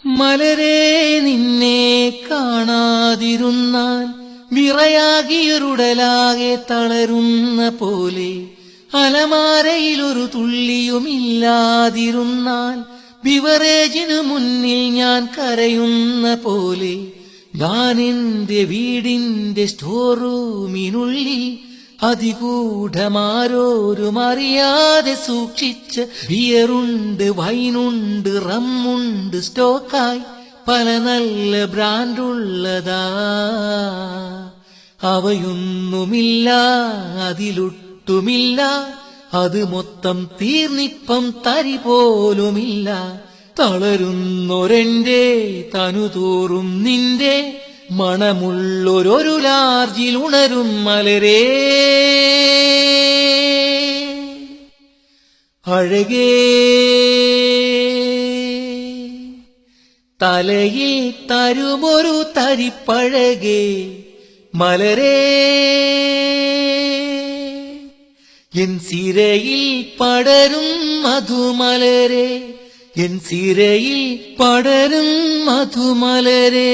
മലരേ നിന്നെ കാണാതിരുന്നാൽ വിറയാകിയൊരുടലാകെ തളരുന്ന പോലെ, അലമാരയിലൊരു തുള്ളിയുമില്ലാതിരുന്നാൽ ബിവറേജിനു മുന്നിൽ ഞാൻ കരയുന്ന പോലെ, ഞാനെന്റെ വീടിന്റെ സ്റ്റോർ റൂമിനുള്ളിൽ അതിഗൂഢമാരോരും അറിയാതെ സൂക്ഷിച്ച ബിയറുണ്ട്, വൈനുണ്ട്, റമ്മുണ്ട്, സ്റ്റോക്കായി പല നല്ല ബ്രാൻഡുള്ളതാ. അവയൊന്നുമില്ല, അതിലൊട്ടുമില്ല, അത് മൊത്തം തീർന്നിപ്പം തരി പോലുമില്ല. തളരുന്നൊരെന്റെ തനുതോറും നിന്റെ മണമുള്ളൊരു ലാർജിൽ ഉണരും മലരേ. അഴകേ തലയിൽ തരുമൊരു തരിപ്പഴകേ മലരേ, എൻ സിരയിൽ പടരും മധുമലരേ, എൻ സിരയിൽ പടരും മധുമലരേ.